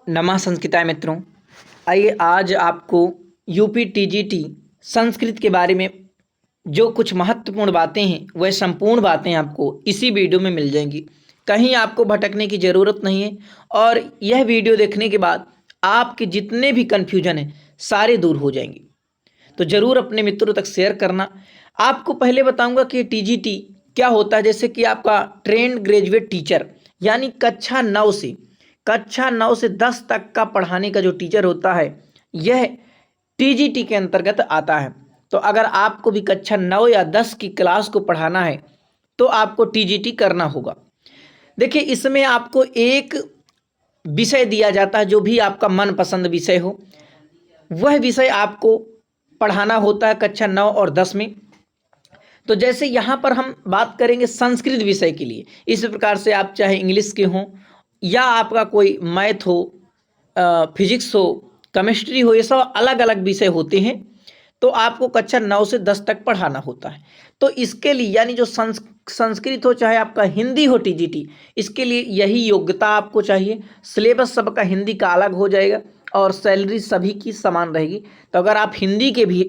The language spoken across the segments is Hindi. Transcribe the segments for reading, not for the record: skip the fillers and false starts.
नमः संस्कृताय मित्रों। आइए आज आपको यूपी टीजीटी संस्कृत के बारे में जो कुछ महत्वपूर्ण बातें हैं वह संपूर्ण बातें आपको इसी वीडियो में मिल जाएंगी। कहीं आपको भटकने की ज़रूरत नहीं है और यह वीडियो देखने के बाद आपके जितने भी कन्फ्यूजन हैं सारे दूर हो जाएंगे। तो ज़रूर अपने मित्रों तक शेयर करना। आपको पहले बताऊंगा कि टीजीटी क्या होता है। जैसे कि आपका ट्रेंड ग्रेजुएट टीचर यानी कक्षा 9 से 10 तक का पढ़ाने का जो टीचर होता है यह टीजीटी के अंतर्गत आता है। तो अगर आपको भी कक्षा 9 या 10 की क्लास को पढ़ाना है तो आपको टीजीटी करना होगा। देखिए, इसमें आपको एक विषय दिया जाता है, जो भी आपका मनपसंद विषय हो वह विषय आपको पढ़ाना होता है कक्षा 9 और 10 में। तो जैसे यहाँ पर हम बात करेंगे संस्कृत विषय के लिए, इस प्रकार से आप चाहे इंग्लिश के हों या आपका कोई मैथ हो, फिजिक्स हो, केमिस्ट्री हो, ये सब अलग अलग विषय होते हैं। तो आपको कक्षा 9 से 10 तक पढ़ाना होता है। तो इसके लिए यानी जो संस्कृत हो चाहे आपका हिंदी हो टीजीटी, इसके लिए यही योग्यता आपको चाहिए। सिलेबस सबका हिंदी का अलग हो जाएगा और सैलरी सभी की समान रहेगी। तो अगर आप हिंदी के भी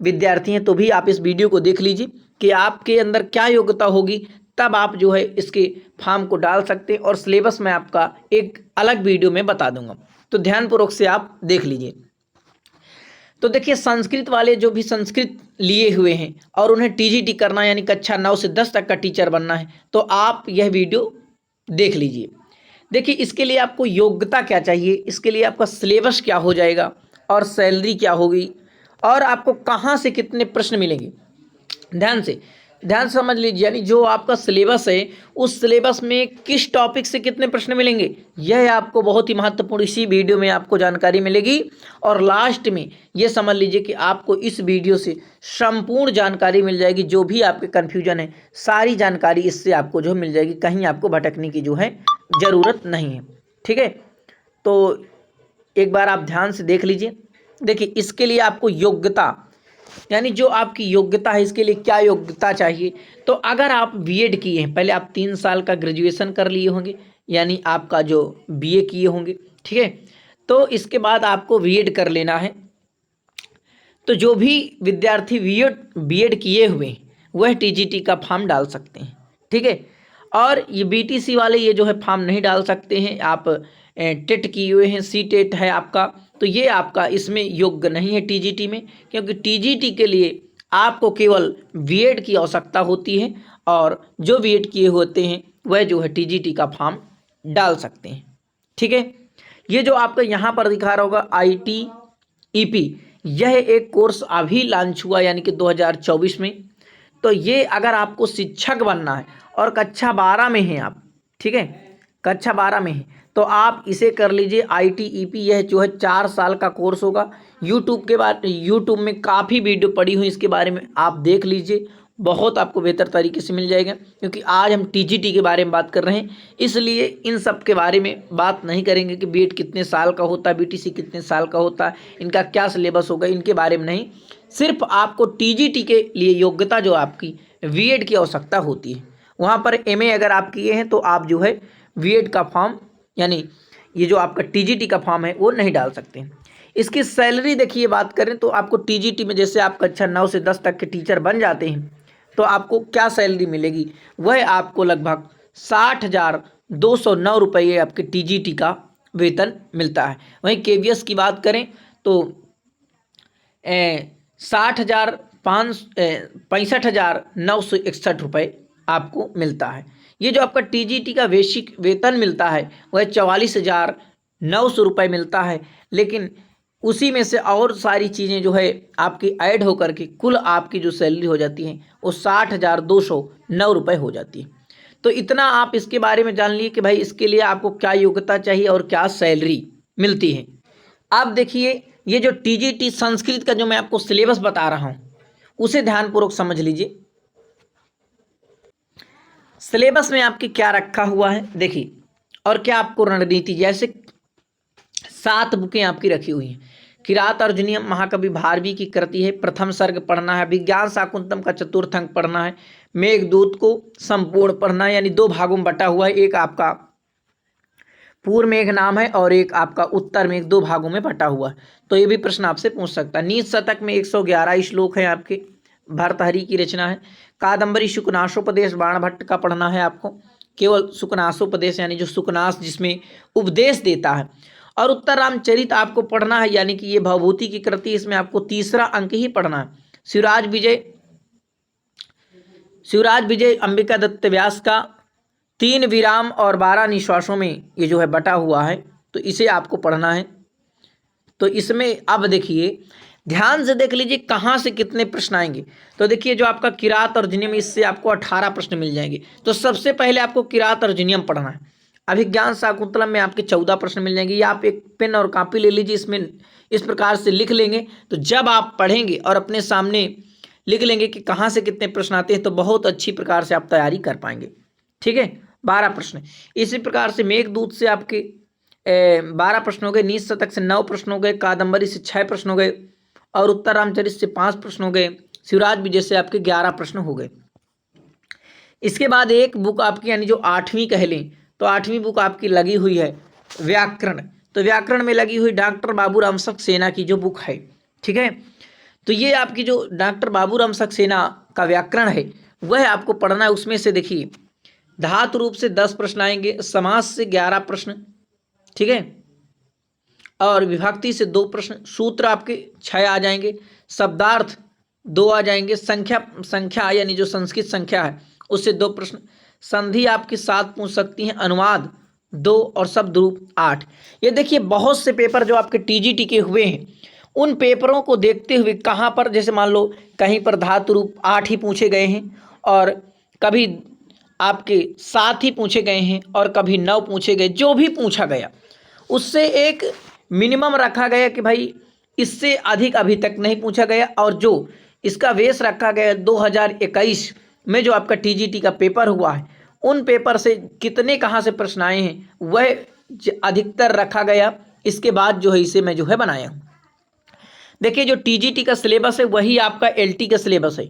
विद्यार्थी हैं तो भी आप इस वीडियो को देख लीजिए कि आपके अंदर क्या योग्यता होगी, तब आप जो है इसके फॉर्म को डाल सकते हैं। और सिलेबस मैं आपका एक अलग वीडियो में बता दूंगा, तो ध्यानपूर्वक से आप देख लीजिए। तो देखिए, संस्कृत वाले जो भी संस्कृत लिए हुए हैं और उन्हें टीजीटी करना यानी कक्षा 9 से 10 तक का टीचर बनना है, तो आप यह वीडियो देख लीजिए। देखिए, इसके लिए आपको योग्यता क्या चाहिए, इसके लिए आपका सिलेबस क्या हो जाएगा और सैलरी क्या होगी और आपको कहाँ से कितने प्रश्न मिलेंगे, ध्यान समझ लीजिए। यानी जो आपका सिलेबस है उस सिलेबस में किस टॉपिक से कितने प्रश्न मिलेंगे, यह आपको बहुत ही महत्वपूर्ण इसी वीडियो में आपको जानकारी मिलेगी। और लास्ट में यह समझ लीजिए कि आपको इस वीडियो से संपूर्ण जानकारी मिल जाएगी। जो भी आपके कन्फ्यूजन है सारी जानकारी इससे आपको जो मिल जाएगी, कहीं आपको भटकने की जो है ज़रूरत नहीं है। ठीक है, तो एक बार आप ध्यान से देख लीजिए। देखिए, इसके लिए आपको योग्यता यानी जो आपकी योग्यता है, इसके लिए क्या योग्यता चाहिए। तो अगर आप बीएड किए हैं, पहले आप 3 साल का ग्रेजुएशन कर लिए होंगे यानी आपका जो बीए किए होंगे, ठीक है, तो इसके बाद आपको बीएड कर लेना है। तो जो भी विद्यार्थी बीएड किए हुए हैं वह टीजीटी का फॉर्म डाल सकते हैं। ठीक है, और ये बीटीसी वाले ये जो है फॉर्म नहीं डाल सकते हैं। आप टेट किए हुए हैं, सी टेट है आपका, तो ये आपका इसमें योग्य नहीं है टीजीटी में, क्योंकि टीजीटी के लिए आपको केवल बीएड की आवश्यकता होती है और जो बीएड किए होते हैं वह जो है टीजीटी का फॉर्म डाल सकते हैं। ठीक है, ये जो आपका यहाँ पर दिखा रहा होगा ITEP, यह एक कोर्स अभी लॉन्च हुआ यानी कि 2024 में। तो ये अगर आपको शिक्षक बनना है और कक्षा 12 में हैं आप, ठीक है, कक्षा 12 में है, तो आप इसे कर लीजिए ITEP। यह जो है 4 साल का कोर्स होगा। यूट्यूब में काफ़ी वीडियो पड़ी हुई इसके बारे में, आप देख लीजिए, बहुत आपको बेहतर तरीके से मिल जाएगा। क्योंकि आज हम टीजीटी के बारे में बात कर रहे हैं, इसलिए इन सब के बारे में बात नहीं करेंगे कि बीएड कितने साल का होता है, बीटीसी कितने साल का होता है, इनका क्या सिलेबस होगा, इनके बारे में नहीं। सिर्फ आपको टीजीटी के लिए योग्यता जो आपकी बीएड की आवश्यकता होती है, वहाँ पर MA अगर आप किए हैं तो आप जो है बीएड का फॉर्म यानी ये जो आपका टीजीटी का फॉर्म है वो नहीं डाल सकते हैं। इसकी सैलरी देखिए, बात करें तो आपको टीजीटी में जैसे आप कक्षा 9 से 10 तक के टीचर बन जाते हैं तो आपको क्या सैलरी मिलेगी, वह आपको लगभग 60,209 रुपये आपके टीजीटी का वेतन मिलता है। वहीं KVS की बात करें तो 65,961 रुपये आपको मिलता है। ये जो आपका टीजीटी का बेसिक वेतन मिलता है वह 44,900 रुपये मिलता है। लेकिन उसी में से और सारी चीज़ें जो है आपकी ऐड होकर के कुल आपकी जो सैलरी हो जाती है वो 60,209 रुपये हो जाती है। तो इतना आप इसके बारे में जान लिए कि भाई इसके लिए आपको क्या योग्यता चाहिए और क्या सैलरी मिलती है। अब देखिए, ये जो टीजीटी संस्कृत का जो मैं आपको सिलेबस बता रहा हूँ उसे ध्यानपूर्वक समझ लीजिए। सिलेबस में आपके क्या रखा हुआ है देखिए, और क्या आपको रणनीति, जैसे 7 बुकें आपकी रखी हुई हैं। किरात अर्जुनीयम महाकवि भारवी की कृति है, प्रथम सर्ग पढ़ना है। विज्ञान शाकुंतलम का चतुर्थ अंक पढ़ना है। मेघदूत को संपूर्ण पढ़ना है, यानी 2 भागों में बटा हुआ है। एक आपका पूर्व मेघ नाम है और एक आपका उत्तर मेघ, दो भागों में बटा हुआ है। तो ये भी प्रश्न आपसे पूछ सकता है। नीच शतक में 111 श्लोक है आपके, भर्तहरि की रचना है। कादंबरी सुकनासोपदेश बाणभट्ट का पढ़ना है आपको, केवल सुकनासोपदेश यानी जो सुकनास जिसमें उपदेश देता है। और उत्तर रामचरित आपको पढ़ना है, यानी कि ये भवभूति की कृति, इसमें आपको तीसरा अंक ही पढ़ना है। शिवराज विजय अंबिका दत्त व्यास का 3 विराम और 12 निश्वासों में ये जो है बटा हुआ है, तो इसे आपको पढ़ना है। तो इसमें अब देखिए ध्यान से देख लीजिए कहाँ से कितने प्रश्न आएंगे। तो देखिए जो आपका किरात अर्जुनियम, इससे आपको 18 प्रश्न मिल जाएंगे। तो सबसे पहले आपको किरात अर्जुनियम पढ़ना है। अभिज्ञान शाकुंतलम में आपके 14 प्रश्न मिल जाएंगे। या आप एक पेन और कॉपी ले लीजिए, इसमें इस प्रकार से लिख लेंगे, तो जब आप पढ़ेंगे और अपने सामने लिख लेंगे कि कहाँ से कितने प्रश्न आते हैं, तो बहुत अच्छी प्रकार से आप तैयारी कर पाएंगे। ठीक है, 12 प्रश्न। इसी प्रकार से मेघदूत से आपके 12 प्रश्न हो गए, नीच शतक से 9 प्रश्न हो गए, कादंबरी से 6 प्रश्न हो गए, और उत्तर रामचरित से 5 प्रश्न हो गए, शिवराज विजय से आपके 11 प्रश्न हो गए। इसके बाद एक बुक आपकी यानी जो 8वीं कह लें, तो 8वीं बुक आपकी लगी हुई है व्याकरण। तो व्याकरण में लगी हुई डॉक्टर बाबूराम सक्सेना की जो बुक है, ठीक है। तो ये आपकी जो डॉक्टर बाबूराम सक्सेना का व्याकरण है वह आपको पढ़ना है। उसमें से देखिए धातु रूप से 10 प्रश्न आएंगे, समास से 11 प्रश्न, ठीक है, और विभक्ति से 2 प्रश्न, सूत्र आपके 6 आ जाएंगे, शब्दार्थ 2 आ जाएंगे, संख्या यानी जो संस्कृत संख्या है उससे 2 प्रश्न, संधि आपकी 7 पूछ सकती हैं, अनुवाद 2 और शब्द रूप 8। ये देखिए बहुत से पेपर जो आपके टीजीटी के हुए हैं, उन पेपरों को देखते हुए कहाँ पर, जैसे मान लो कहीं पर धातु रूप 8 ही पूछे गए हैं, और कभी आपके 7 ही पूछे गए हैं, और कभी 9 पूछे गए। जो भी पूछा गया उससे एक मिनिमम रखा गया कि भाई इससे अधिक अभी तक नहीं पूछा गया। और जो इसका वेश रखा गया 2021 में जो आपका टीजीटी का पेपर हुआ है, उन पेपर से कितने कहाँ से प्रश्न आए हैं वह अधिकतर रखा गया। इसके बाद जो है इसे मैं जो है बनाया हूँ। देखिए जो टीजीटी का सिलेबस है वही आपका एलटी का सिलेबस है।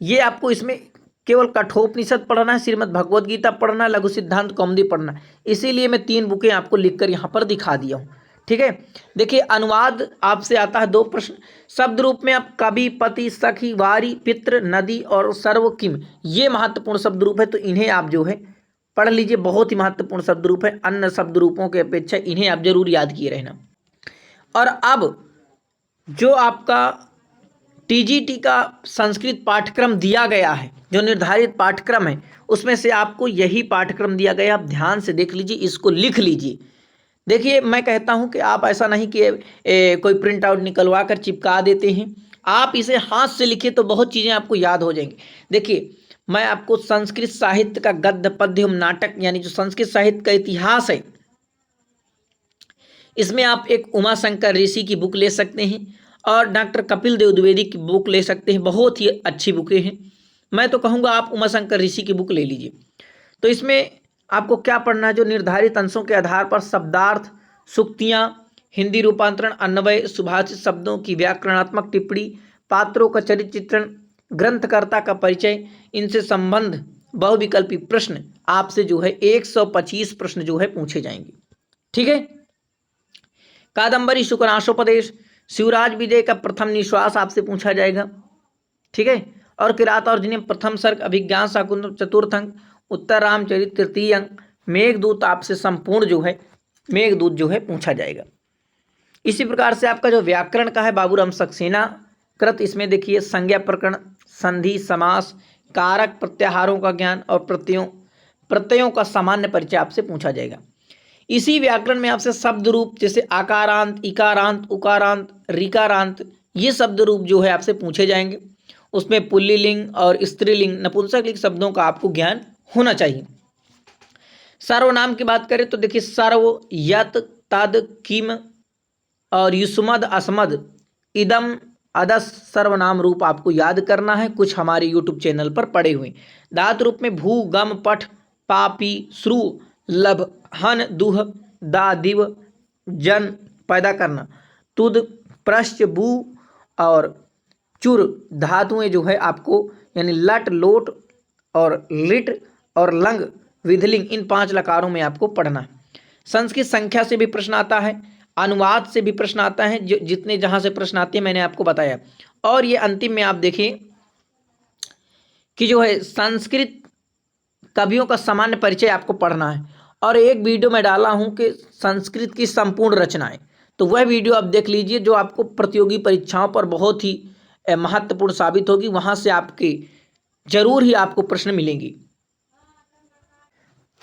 ये आपको इसमें केवल कठोपनिषद पढ़ना है, श्रीमद् भगवद गीता पढ़ना है, लघु सिद्धांत कौमुदी पढ़ना है। इसीलिए मैं 3 बुकें आपको लिखकर यहाँ पर दिखा दिया हूँ, ठीक है। देखिए अनुवाद आपसे आता है 2 प्रश्न, शब्द रूप में आप कवि, पति, सखी, वारी, पितृ, नदी और सर्व किम, ये महत्वपूर्ण शब्द रूप है, तो इन्हें आप जो है पढ़ लीजिए। बहुत ही महत्वपूर्ण शब्द रूप है, अन्य शब्द रूपों के अपेक्षा इन्हें आप जरूर याद किए रहना। और अब जो आपका टीजीटी का संस्कृत पाठ्यक्रम दिया गया है, जो निर्धारित पाठ्यक्रम है, उसमें से आपको यही पाठ्यक्रम दिया गया। आप ध्यान से देख लीजिए, इसको लिख लीजिए। देखिए मैं कहता हूं कि आप ऐसा नहीं कि कोई प्रिंट आउट निकलवा कर चिपका देते हैं, आप इसे हाथ से लिखिए तो बहुत चीज़ें आपको याद हो जाएंगी। देखिए मैं आपको संस्कृत साहित्य का गद्य पद्य एवं नाटक, यानी जो संस्कृत साहित्य का इतिहास है, इसमें आप एक उमाशंकर ऋषि की बुक ले सकते हैं, और डॉक्टर कपिल देव द्विवेदी की बुक ले सकते हैं। बहुत ही अच्छी बुकें हैं। मैं तो कहूँगा आप उमाशंकर ऋषि की बुक ले लीजिए। तो इसमें आपको क्या पढ़ना है, जो निर्धारित अंशों के आधार पर शब्दार्थ, सूक्तियाँ, हिंदी रूपांतरण, अन्वय, सुभाषित शब्दों की व्याकरणात्मक टिप्पणी, पात्रों का चरित्र चित्रण, ग्रंथकर्ता का परिचय, इनसे संबंध बहुविकल्पी प्रश्न आपसे जो है 125 प्रश्न जो है पूछे जाएंगे, ठीक है। कादंबरी शुकनासोपदेश, शिवराज विजय का प्रथम निश्वास आपसे पूछा जाएगा, ठीक है। और किरात अर्जुनियम प्रथम सर्ग, अभिज्ञान शाकुंतलम चतुर्थ अंक, उत्तर रामचरित तृतीय अंक, मेघदूत आपसे संपूर्ण जो है मेघदूत जो है पूछा जाएगा। इसी प्रकार से आपका जो व्याकरण का है बाबूराम सक्सेना कृत, इसमें देखिए संज्ञा प्रकरण, संधि, समास, कारक, प्रत्याहारों का ज्ञान और प्रत्ययों का सामान्य परिचय आपसे पूछा जाएगा। इसी व्याकरण में आपसे शब्द रूप, जैसे आकारांत, इकारांत, उकारांत, ऋकारांत, ये शब्द रूप जो है आपसे पूछे जाएंगे। उसमें पुल्लिंग और स्त्रीलिंग, नपुंसकलिंग शब्दों का आपको ज्ञान होना चाहिए। सर्वनाम की बात करें तो देखिए सर्व, यत, तद, किम और युष्मद, अस्मद, इदम, अदस सर्वनाम रूप आपको याद करना है। कुछ हमारे यूट्यूब चैनल पर पड़े हुए। धातु रूप में भू, गम, पठ, पापी, श्रु, लभ, हन, दुह, दा, दिव, जन पैदा करना, तुद, प्रश्च, बू और चुर धातुएं जो है आपको, यानी लट, लोट और लिट और लंग, विधलिंग, इन 5 लकारों में आपको पढ़ना है। संस्कृत संख्या से भी प्रश्न आता है, अनुवाद से भी प्रश्न आता है, जो जितने जहाँ से प्रश्न आते हैं मैंने आपको बताया। और ये अंतिम में आप देखिए कि जो है संस्कृत कवियों का सामान्य परिचय आपको पढ़ना है। और एक वीडियो मैं डाला हूँ कि संस्कृत की संपूर्ण रचनाएं, तो वह वीडियो आप देख लीजिए, जो आपको प्रतियोगी परीक्षाओं पर बहुत ही महत्वपूर्ण साबित होगी। वहाँ से आपके जरूर ही आपको प्रश्न मिलेंगी।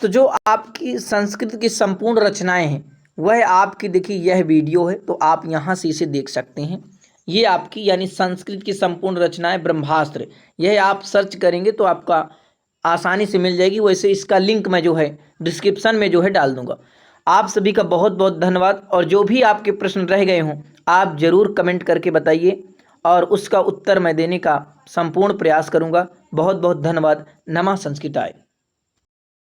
तो जो आपकी संस्कृत की संपूर्ण रचनाएं हैं वह आपकी देखिए यह वीडियो है, तो आप यहाँ से इसे देख सकते हैं। ये आपकी यानी संस्कृत की संपूर्ण रचनाएं ब्रह्मास्त्र, यह आप सर्च करेंगे तो आपका आसानी से मिल जाएगी। वैसे इसका लिंक मैं जो है डिस्क्रिप्शन में जो है डाल दूंगा। आप सभी का बहुत बहुत धन्यवाद। और जो भी आपके प्रश्न रह गए हों आप ज़रूर कमेंट करके बताइए और उसका उत्तर मैं देने का संपूर्ण प्रयास करूंगा। बहुत बहुत धन्यवाद। नमः संस्कृताय।